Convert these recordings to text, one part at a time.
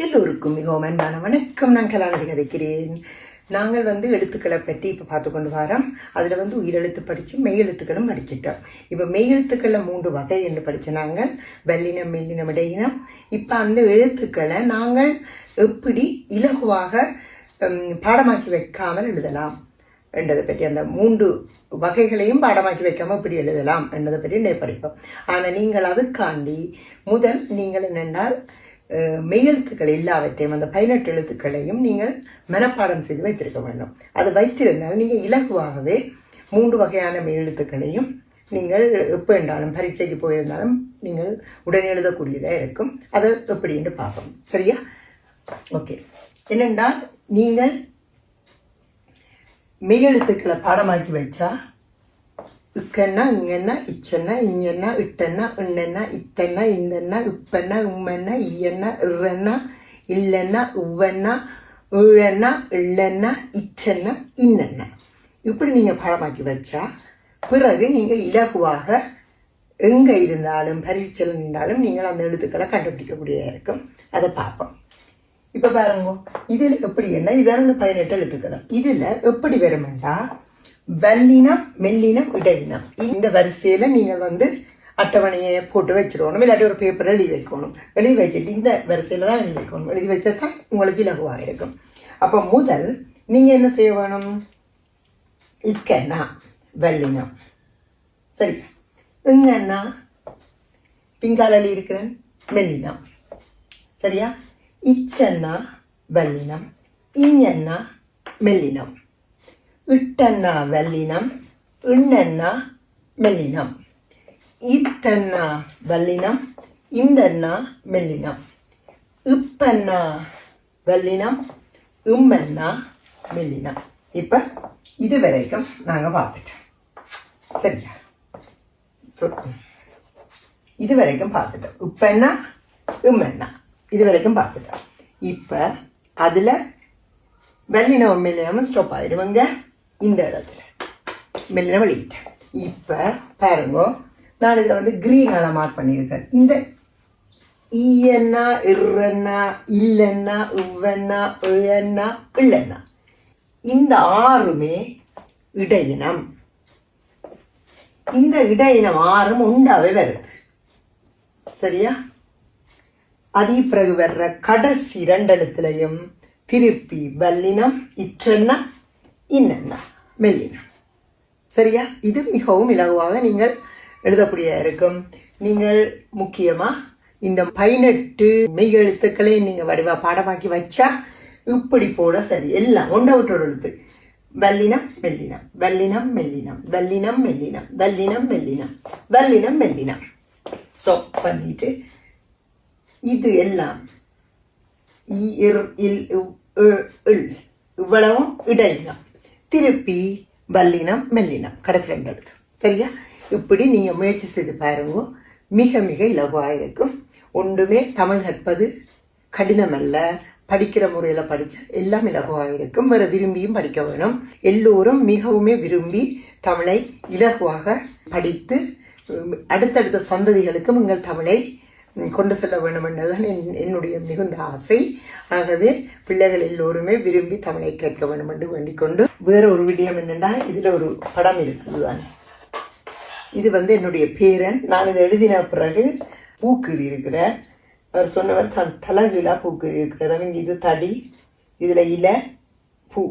எல்லோருக்கும் மிகவும் அன்பான வணக்கம். நான் கலாநிதி கதைக்கிறேன். நாங்கள் எழுத்துக்களை பற்றி இப்போ பார்த்து கொண்டு வரோம். அதில் உயிரெழுத்து படித்து மெய்யெழுத்துக்களும் படிச்சிட்டோம். இப்போ மெய்யெழுத்துக்களில் 3 வகை என்று படித்த நாங்கள் வெள்ளினம், மெல்லினம், இடையினம். இப்போ அந்த எழுத்துக்களை நாங்கள் எப்படி இலகுவாக பாடமாக்கி வைக்காமல் எழுதலாம் என்றதை பற்றி, அந்த 3 வகைகளையும் பாடமாக்கி வைக்காமல் எப்படி எழுதலாம் என்றதை பற்றி படிப்போம். ஆனால் நீங்கள் அதுக்காண்டி முதல் நீங்கள் என்னென்றால் மெய்யெழுத்துக்கள் எல்லாவற்றையும், அந்த 18 எழுத்துக்களையும் நீங்கள் மனப்பாடம் செய்து வைத்திருக்க வேண்டும். அது வைத்திருந்தால் நீங்கள் இலகுவாகவே 3 வகையான மெய்யெழுத்துக்களையும் நீங்கள் எப்போ என்றாலும் பரீட்சைக்கு போயிருந்தாலும் நீங்கள் உடனே எழுதக்கூடியதாக இருக்கும். அதை எப்படி என்று பார்ப்போம். சரியா? ஓகே. என்னென்றால் நீங்கள் மெய்யெழுத்துக்களை பாடமாக்கி வச்சா இக்கென்னா, இங்கென்னா, இச்சென்னா, இஞ்சென்னா, இட்டென்னா, இண்ணென்னா, இத்தென்னா, இந்தென்னா, இப்பென்னா, உம்மென்னா, ஈயென்னா, இறென்னா, இல்லென்னா, உவ்வென்னா, ஏழென்னா, எள்ளென்னா, இச்சென்னா, இன்னென்னா, இப்படி நீங்கள் பாடமாக்கி வச்சா பிறகு நீங்கள் இலகுவாக எங்கே இருந்தாலும் பரீட்சையில் இருந்தாலும் நீங்கள் அந்த எழுத்துக்களை கண்டுபிடிக்கக்கூடியதாக இருக்கும். அதை பார்ப்போம். இப்போ பாருங்க, இதில் எப்படி என்ன, இதான இந்த 18 எழுத்துக்கள். இதில் எப்படி வருமெண்டா வல்லினம், மெல்லினம், இடையினம். இந்த வரிசையில நீங்கள் அட்டவணையை போட்டு வச்சிடணும். இல்லாட்டி ஒரு பேப்பர் எழுதி வைக்கணும். எழுதி வச்சுட்டு இந்த வரிசையில தான் எழுதி வைக்கணும். எழுதி வச்சா தான் உங்களுக்கு இலகுவாக இருக்கும். அப்போ முதல் நீங்க என்ன செய்ய வேணும்? இக்கன்னா வல்லினம், சரி. இங்கன்னா பிங்கால இருக்கிறேன் மெல்லினம், சரியா? இச்சன்னா வல்லினம், இஞ்சன்னா மெல்லினம், இட்டன்னா வல்லினம், இண்ணன்னா மெல்லினம், இத்தன்னா வல்லினம், இந்தன்னா மெல்லினம், இப்பன்னா வல்லினம், இம்மன்னா மெல்லினம். இப்ப இது வரைக்கும் நாங்க பார்த்துட்டோம். சரியா? இது வரைக்கும் பார்த்துட்டோம். இப்பன்னா இம்மன்னா இது வரைக்கும் பார்த்துட்டோம். இப்ப அதுல வெள்ளினம் மெல்லினம் ஸ்டாப் ஆயிடுவாங்க. இந்த இடத்துல மெல்லினம் வெளியிட்டேன். இப்ப பாருங்க, நான் இதுல கிரீனால மார்க் பண்ணியிருக்கேன். இந்த ஈயன்னா, இறன்னா, இல்லன்னா, உவ்வன்னா, ஏன்னா, இல்லன்னா, இந்த 6மே இடையினம். இந்த இடையினம் 6ம் உண்டாவே வருது. சரியா? அதே பிறகு வர்ற கடைசி 2 எழுத்துலையும் திருப்பி வல்லினம், இற்றென்னா, இன்னென்னா, மெல்லினம். சரியா? இது மிகவும் இலகுவாக நீங்கள் எழுதக்கூடிய இருக்கும். நீங்கள் முக்கியமா இந்த 18 மெய்யெழுத்துக்களை நீங்க வடிவா பாடமாக்கி வச்சா இப்படி போட சரி. எல்லாம் ஒன்றை விட்டு ஒரு எழுத்து. வல்லினம், மெல்லினம், வல்லினம், மெல்லினம், வல்லினம், மெல்லினம், வல்லினம், மெல்லினம், வல்லினம், மெல்லினம். ஸ்டாப் பண்ணிட்டு இது எல்லாம் இவ்வளவும் இடையினம், திருப்பி வல்லினம், மெல்லினம், கடைசி 2 எழுத்து. சரியா? இப்படி நீங்க முயற்சி செய்து பாருங்க. மிக மிக இலகுவாக இருக்கும். ஒன்றுமே தமிழ் கற்பது கடினம் அல்ல. படிக்கிற முறையில படிச்ச எல்லாம் இலகுவாக இருக்கும். வேற விரும்பியும் படிக்க வேணும். எல்லோரும் மிகவுமே விரும்பி தமிழை இலகுவாக படித்து அடுத்தடுத்த சந்ததிகளுக்கும் உங்கள் தமிழை கொண்டு செல்ல வேண்டும் என்றுதான் என்னுடைய மிகுந்த ஆசை. ஆகவே பிள்ளைகள் எல்லோருமே விரும்பி தமிழை கேட்க வேண்டும் என்று வேண்டிக் கொண்டு, வேற ஒரு விடயம் என்னென்னா, இதுல ஒரு படம் இருக்குதுதான். இது என்னுடைய பேரன். நான் இதை எழுதின பிறகு பூக்கீறி இருக்கிறேன். அவர் சொன்னவர் தான் தலகீழா பூக்கீறி இருக்கிறார். இது தடி, இதுல இல, பூ.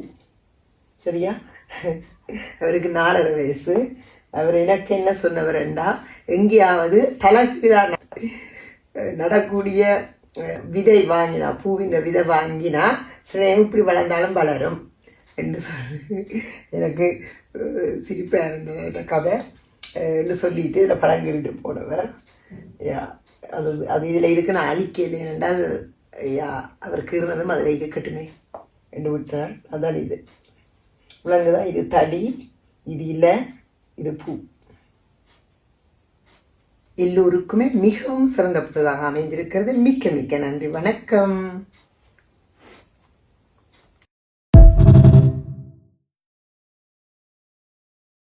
சரியா? அவருக்கு 4.5 வயசு. அவர் எனக்கு என்ன சொன்னவர்டா, எங்கேயாவது தலகீழா நடக்கூடிய விதை வாங்கினா, பூவின் விதை வாங்கினா சில இப்படி வளர்ந்தாலும் வளரும் என்று சொல்லி எனக்கு சிரிப்பாக இருந்தது கதை என்று சொல்லிட்டு இதில் பழங்கிட்டு போனவர். அது இதில் இருக்கு. நான் அழிக்கல என்றால் அவருக்கு இருந்ததும் அதில் இருக்கட்டுமே என்று விட்டார். அதான் இது விலங்குதான். இது தடி, இது இல்லை, இது பூ. எல்லோருக்குமே மிகவும் சிறந்தப்பட்டதாக அமைந்திருக்கிறது. மிக்க மிக்க நன்றி. வணக்கம்.